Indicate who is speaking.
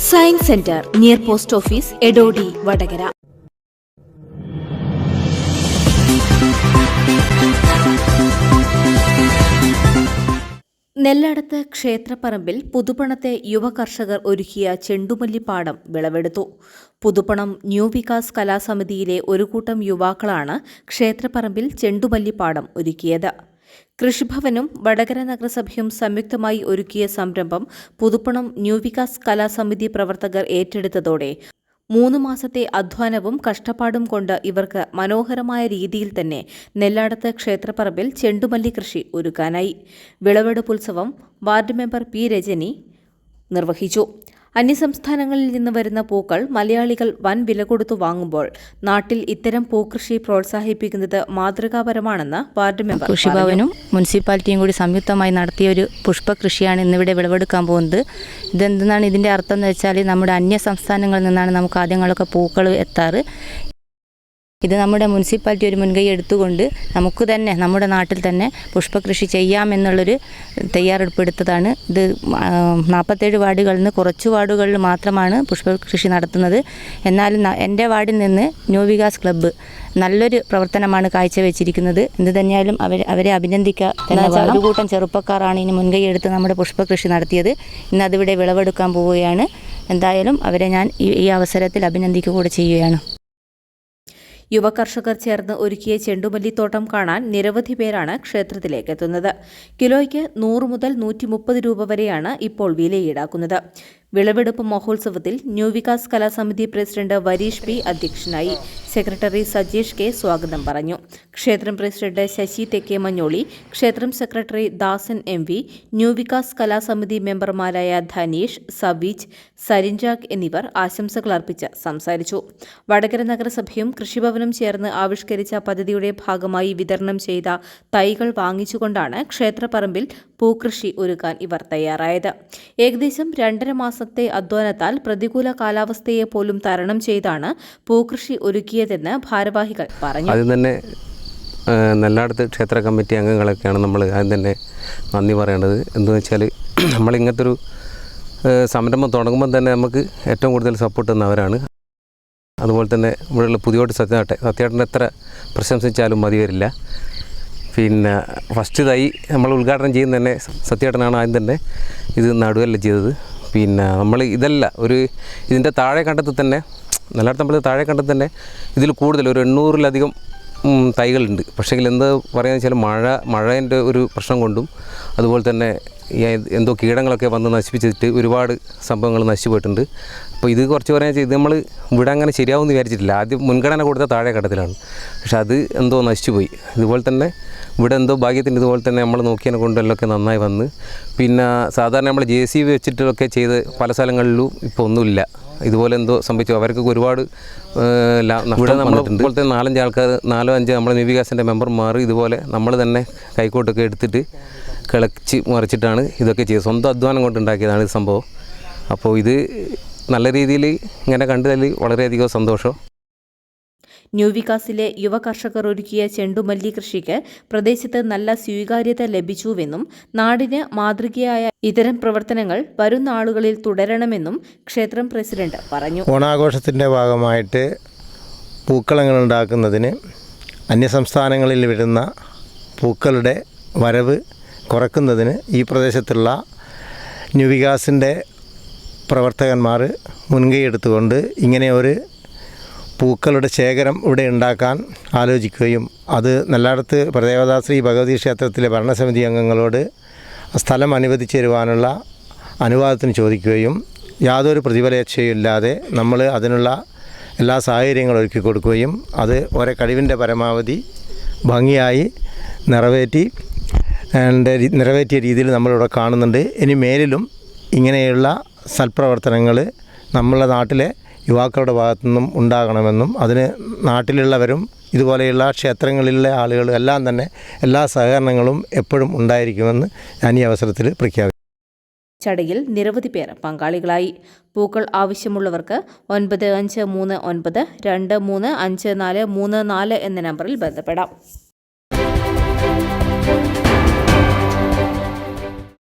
Speaker 1: Science centre near post office Edodi Vadakara. നെല്ലാടത്ത് ക്ഷേത്രപ്പറമ്പിൽ പുതുപ്പണത്തെ യുവ കർഷകർ ഒരുക്കിയ ചെണ്ടുമല്ലിപ്പാടം വിളവെടുത്തു. പുതുപ്പണം ന്യൂ വികാസ് കലാസമിതിയിലെ ഒരു കൂട്ടം യുവാക്കളാണ് ക്ഷേത്രപ്പറമ്പിൽ ചെണ്ടുമല്ലിപ്പാടം ഒരുക്കിയത്. കൃഷിഭവനും വടകര നഗരസഭയും സംയുക്തമായി ഒരുക്കിയ സംരംഭം പുതുപ്പണം ന്യൂ വികാസ് കലാസമിതി പ്രവർത്തകർ ഏറ്റെടുത്തതോടെ 3 മാസത്തെ അധ്വാനവും കഷ്ടപ്പാടും കൊണ്ട് ഇവർക്ക് മനോഹരമായ രീതിയിൽ തന്നെ നെല്ലാടത്ത് ക്ഷേത്രപ്പറമ്പിൽ ചെണ്ടുമല്ലി കൃഷി ഒരുക്കാനായി. വിളവെടുപ്പുത്സവം വാർഡ് മെമ്പർ പി രജനി നിർവഹിച്ചു. അന്യസംസ്ഥാനങ്ങളിൽ നിന്ന് വരുന്ന പൂക്കൾ മലയാളികൾ വൻ വില കൊടുത്തു വാങ്ങുമ്പോൾ നാട്ടിൽ ഇത്തരം പൂക്കൃഷി പ്രോത്സാഹിപ്പിക്കുന്നത് മാതൃകാപരമാണെന്ന് വാർഡ് മെമ്പർ
Speaker 2: കൃഷിഭവനും മുനിസിപ്പാലിറ്റിയും കൂടി സംയുക്തമായി നടത്തിയ ഒരു പുഷ്പകൃഷിയാണ് ഇന്നിവിടെ വിളവെടുക്കാൻ പോകുന്നത്. ഇതെന്താണ് ഇതിൻ്റെ അർത്ഥം എന്ന് വെച്ചാൽ നമ്മുടെ അന്യ സംസ്ഥാനങ്ങളിൽ നിന്നാണ് നമുക്ക് ആദ്യങ്ങളൊക്കെ പൂക്കൾ എത്താറ്. ഇത് നമ്മുടെ മുനിസിപ്പാലിറ്റി ഒരു മുൻകൈ എടുത്തുകൊണ്ട് നമുക്ക് തന്നെ നമ്മുടെ നാട്ടിൽ തന്നെ പുഷ്പകൃഷി ചെയ്യാമെന്നുള്ളൊരു തയ്യാറെടുപ്പെടുത്തതാണ്. ഇത് 47 വാർഡുകളിൽ നിന്ന് കുറച്ച് വാർഡുകളിൽ മാത്രമാണ് പുഷ്പകൃഷി നടത്തുന്നത്. എന്നാലും എൻ്റെ വാർഡിൽ നിന്ന് ന്യൂ വികാസ് ക്ലബ്ബ് നല്ലൊരു പ്രവർത്തനമാണ് കാഴ്ചവെച്ചിരിക്കുന്നത്. എന്ത് തന്നെയായാലും അവരെ അഭിനന്ദിക്കുക. ഒരു കൂട്ടം ചെറുപ്പക്കാരാണ് ഇനി മുൻകൈ എടുത്ത് നമ്മുടെ പുഷ്പകൃഷി നടത്തിയത്. ഇന്ന് അതിവിടെ വിളവെടുക്കാൻ പോവുകയാണ്. എന്തായാലും അവരെ ഞാൻ ഈ അവസരത്തിൽ അഭിനന്ദിക്കുക കൂടെ ചെയ്യുകയാണ്.
Speaker 1: യുവ കർഷകർ ചേർന്ന് ഒരുക്കിയ ചെണ്ടുമല്ലിത്തോട്ടം കാണാൻ നിരവധി പേരാണ് ക്ഷേത്രത്തിലേക്ക് എത്തുന്നത്. കിലോയ്ക്ക് 100 മുതൽ 130 രൂപ വരെയാണ് ഇപ്പോൾ വില ഈടാക്കുന്നത്. വിളവെടുപ്പ് മഹോത്സവത്തിൽ ന്യൂ വികാസ് കലാസമിതി പ്രസിഡന്റ് വരീഷ് പി അധ്യക്ഷനായി. സെക്രട്ടറി സജീഷ് കെ സ്വാഗതം പറഞ്ഞു. ക്ഷേത്രം പ്രസിഡന്റ് ശശി തെക്കേ മഞ്ഞോളി, ക്ഷേത്രം സെക്രട്ടറി ദാസൻ MV, ന്യൂ വികാസ് കലാസമിതി മെമ്പർമാരായ ധനീഷ്, സവീജ്, സരിൻജാഗ് എന്നിവർ ആശംസകൾ അർപ്പിച്ച് സംസാരിച്ചു. വടകര നഗരസഭയും കൃഷിഭവനും ചേർന്ന് ആവിഷ്കരിച്ച പദ്ധതിയുടെ ഭാഗമായി വിതരണം ചെയ്ത തൈകൾ വാങ്ങിച്ചുകൊണ്ടാണ് ക്ഷേത്രപ്പറമ്പിൽ പൂക്കൃഷി ഒരുക്കാൻ ഇവർ തയ്യാറായത്. ഏകദേശം 2.5 മാസത്തെ അധ്വാനത്താൽ പ്രതികൂല കാലാവസ്ഥയെ പോലും തരണം ചെയ്താണ് പൂക്കൃഷി ഒരുക്കിയതെന്ന് ഭാരവാഹികൾ പറഞ്ഞു.
Speaker 3: ആദ്യം തന്നെ നെല്ലാടത്ത് ക്ഷേത്ര കമ്മിറ്റി അംഗങ്ങളൊക്കെയാണ് നമ്മൾ ആദ്യം തന്നെ നന്ദി പറയേണ്ടത്. എന്താണെന്ന് വെച്ചാൽ നമ്മളിങ്ങനത്തെ ഒരു സംരംഭം തുടങ്ങുമ്പോൾ തന്നെ നമുക്ക് ഏറ്റവും കൂടുതൽ സപ്പോർട്ട് തന്നവരാണ്. അതുപോലെ തന്നെ ഇവിടെയുള്ള പുതിയോട്ട് സത്യേട്ടനെ എത്ര പ്രശംസിച്ചാലും മതി വരില്ല. പിന്നെ ഫസ്റ്റ് തൈ നമ്മൾ ഉദ്ഘാടനം ചെയ്യുന്ന തന്നെ സത്യേട്ടനാണ് ആദ്യം തന്നെ ഇത് നടുവല്ല ചെയ്തത്. പിന്നെ നമ്മൾ ഇതല്ല ഇതിൻ്റെ താഴെ കണ്ടത്തിൽ തന്നെ നെല്ലാടത്ത് നമ്മൾ താഴെ കണ്ടത്തിൽ തന്നെ ഇതിൽ കൂടുതൽ ഒരു 800-ലധികം തൈകളുണ്ട്. പക്ഷേങ്കിൽ എന്താ പറയുക വെച്ചാൽ മഴേൻ്റെ ഒരു പ്രശ്നം കൊണ്ടും അതുപോലെ തന്നെ എന്തോ കീടങ്ങളൊക്കെ വന്ന് നശിപ്പിച്ചിട്ട് ഒരുപാട് സംഭവങ്ങൾ നശിച്ചു പോയിട്ടുണ്ട്. അപ്പോൾ ഇത് കുറച്ച് പറയാൻ വെച്ചാൽ ഇത് നമ്മൾ ഇവിടെ അങ്ങനെ ശരിയാവുമെന്ന് വിചാരിച്ചിട്ടില്ല. ആദ്യം മുൻഗണന കൊടുത്ത താഴെ ഘട്ടത്തിലാണ്. പക്ഷെ അത് എന്തോ നശിച്ചു പോയി. ഇതുപോലെ തന്നെ ഇവിടെ എന്തോ ഭാഗ്യത്തിൻ്റെ ഇതുപോലെ തന്നെ നമ്മൾ നോക്കിയതിനെ കൊണ്ടെല്ലൊക്കെ നന്നായി വന്ന്. പിന്നെ സാധാരണ നമ്മൾ JCB വെച്ചിട്ടൊക്കെ ചെയ്ത് പല സ്ഥലങ്ങളിലും ഇപ്പോൾ ഒന്നുമില്ല. ഇതുപോലെ എന്തോ സംഭവിച്ചു. അവർക്ക് ഒരുപാട് ഇവിടെ നമ്മൾ ഇതുപോലത്തെ 4-5 ആൾക്കാർ 4-5 നമ്മുടെ ന്യൂ വികാസിൻ്റെ മെമ്പർമാർ ഇതുപോലെ നമ്മൾ തന്നെ കൈക്കോട്ടൊക്കെ എടുത്തിട്ട് കിളച്ച് മറിച്ചിട്ടാണ് ഇതൊക്കെ ചെയ്തത്. സ്വന്തം അധ്വാനം കൊണ്ടുണ്ടാക്കിയതാണ് ഇത് സംഭവം. അപ്പോൾ ഇത് നല്ല രീതിയിൽ ഇങ്ങനെ കണ്ടതിൽ വളരെയധികം സന്തോഷം.
Speaker 1: ന്യൂ വികാസിലെ യുവ കർഷകർ ഒരുക്കിയ ചെണ്ടുമല്ലി കൃഷിക്ക് പ്രദേശത്ത് നല്ല സ്വീകാര്യത ലഭിച്ചുവെന്നും നാടിന് മാതൃകയായ ഇത്തരം പ്രവർത്തനങ്ങൾ വരുന്ന ആളുകളിൽ തുടരണമെന്നും ക്ഷേത്രം പ്രസിഡന്റ് പറഞ്ഞു.
Speaker 4: ഓണാഘോഷത്തിൻ്റെ ഭാഗമായിട്ട് പൂക്കളങ്ങൾ ഉണ്ടാക്കുന്നതിന് അന്യസംസ്ഥാനങ്ങളിൽ വരുന്ന പൂക്കളുടെ വരവ് കുറയ്ക്കുന്നതിന് ഈ പ്രദേശത്തുള്ള ന്യൂ വികാസിൻ്റെ പ്രവർത്തകന്മാർ മുൻകൈ എടുത്തുകൊണ്ട് ഇങ്ങനെ ഒരു പൂക്കളുടെ ശേഖരം ഇവിടെ ഉണ്ടാക്കാൻ ആലോചിക്കുകയും അത് നെല്ലാടത്ത് പ്രദേവതാ ശ്രീ ഭഗവതി ക്ഷേത്രത്തിലെ ഭരണസമിതി അംഗങ്ങളോട് സ്ഥലം അനുവദിച്ചു തരുവാനുള്ള അനുവാദത്തിന് ചോദിക്കുകയും യാതൊരു പ്രതിഫലേച്ഛയില്ലാതെ നമ്മൾ അതിനുള്ള എല്ലാ സാഹചര്യങ്ങളും ഒരുക്കി കൊടുക്കുകയും അത് ഓരോ കഴിവിൻ്റെ പരമാവധി ഭംഗിയായി നിറവേറ്റിയ രീതിയിൽ നമ്മളിവിടെ കാണുന്നുണ്ട്. ഇനി മേലിലും ഇങ്ങനെയുള്ള സൽപ്രവർത്തനങ്ങൾ നമ്മളുടെ നാട്ടിലെ യുവാക്കളുടെ ഭാഗത്തു നിന്നും ഉണ്ടാകണമെന്നും അതിന് നാട്ടിലുള്ളവരും ഇതുപോലെയുള്ള ക്ഷേത്രങ്ങളിലെ ആളുകളും എല്ലാം തന്നെ എല്ലാ സഹകരണങ്ങളും എപ്പോഴും ഉണ്ടായിരിക്കുമെന്ന് ഞാൻ ഈ അവസരത്തിൽ പ്രഖ്യാപിച്ചു.
Speaker 1: ചടങ്ങിൽ നിരവധി പേർ പങ്കാളികളായി. പൂക്കൾ ആവശ്യമുള്ളവർക്ക് 9539235434 എന്ന നമ്പറിൽ ബന്ധപ്പെടാം.